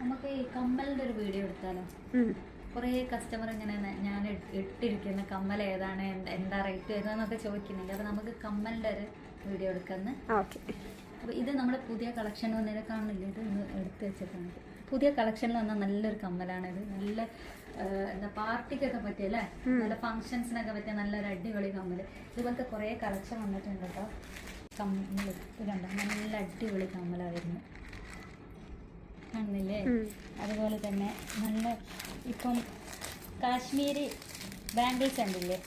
നമുക്ക് ഈ കമ്മലിന്റെ ഒരു വീഡിയോ എടുത്താലോ? കുറേ കസ്റ്റമർ ഇങ്ങനെ ഞാൻ ഇട്ടിരിക്കുന്ന കമ്മൽ ഏതാണ്, എന്താ റേറ്റ് ഏതാന്നൊക്കെ ചോദിക്കുന്നില്ല. അപ്പോൾ നമുക്ക് കമ്മലിന്റെ ഒരു വീഡിയോ എടുക്കാന്ന്. അപ്പോൾ ഇത് നമ്മുടെ പുതിയ കളക്ഷൻ വന്നതിനെ കാണുന്നില്ല, ഇത് ഒന്ന് എടുത്ത് വെച്ചിട്ടാണ്. പുതിയ കളക്ഷനിൽ വന്ന നല്ലൊരു കമ്മലാണിത്. നല്ല എന്താ പാർട്ടിക്കൊക്കെ പറ്റിയല്ലേ, നല്ല ഫങ്ഷൻസിനൊക്കെ പറ്റിയ നല്ലൊരു അടിപൊളി കമ്മൽ. ഇതുപോലത്തെ കുറേ കളക്ഷൻ വന്നിട്ടുണ്ട് കേട്ടോ. കമ്മൽ കണ്ടോ, നല്ല അടിപൊളി കമ്മലായിരുന്നു, കാണുന്നില്ലേ? അതുപോലെ തന്നെ നല്ല ഇപ്പം കാശ്മീരി ബാംഗിൾസ് ഉണ്ടല്ലേ,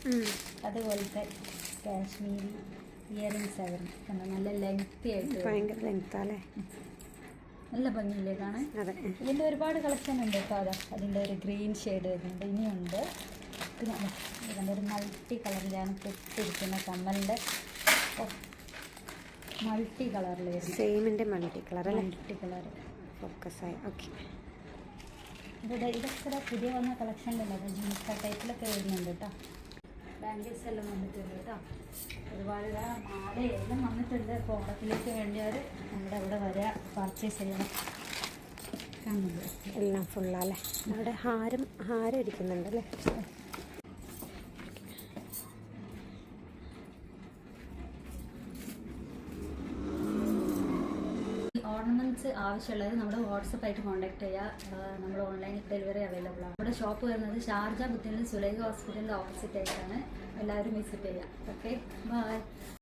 അതുപോലത്തെ കാശ്മീരി ഇയറിങ്സ് ആയിരുന്നു. കണ്ടോ, നല്ല ലെങ്തി ആയിട്ട്, ഭയങ്കര ലെങ്താല്ലേ, നല്ല ഭംഗിയില്ലേ കാണാൻ. ഇതിൻ്റെ ഒരുപാട് കളക്ഷൻ ഉണ്ട് കേട്ടോ. അതാ അതിൻ്റെ ഒരു ഗ്രീൻ ഷെയ്ഡ് വരുന്നുണ്ട്, ഇനിയുണ്ട്. പിന്നെ ഇതിൻ്റെ ഒരു മൾട്ടി കളറിലാണ് പെട്ടിരിക്കുന്ന കമ്മലിൻ്റെ, മൾട്ടി കളറിൽ സെയിമിൻ്റെ മൾട്ടി കളർ ഫോക്കസായി. ഓക്കെ, ഇതൊക്കെ പുതിയ വന്ന കളക്ഷനിലല്ല, അത് ജീൻസ് ടൈപ്പിലൊക്കെ വരുന്നുണ്ട് കേട്ടോ. ബാംഗിൾസ് എല്ലാം വന്നിട്ടുണ്ട് കേട്ടോ. ഒരുപാട് മാലയെല്ലാം വന്നിട്ടുണ്ട്. അപ്പോൾ ഓണത്തിലേക്ക് വേണ്ടിയവർ നമ്മുടെ അവിടെ വരെ പർച്ചേസ് ചെയ്യണം. കാണുന്നുണ്ട് എല്ലാം ഫുള്ളല്ലേ. അവിടെ ഹാരം ഇരിക്കുന്നുണ്ടല്ലേ. ഓർണമെൻറ്റ്സ് ആവശ്യമുള്ളത് നമ്മുടെ വാട്സപ്പായിട്ട് കോൺടാക്ട് ചെയ്യുക. നമ്മൾ ഓൺലൈൻ ഡെലിവറി അവൈലബിൾ ആണ്. നമ്മുടെ ഷോപ്പ് വരുന്നത് ഷാർജ ബുദ്ധിയിൽ സുലൈഖ ഹോസ്പിറ്റലിൻ്റെ ഓപ്പോസിറ്റ് ആയിട്ടാണ്. എല്ലാവരും വിസിറ്റ് ചെയ്യുക. Okay, by.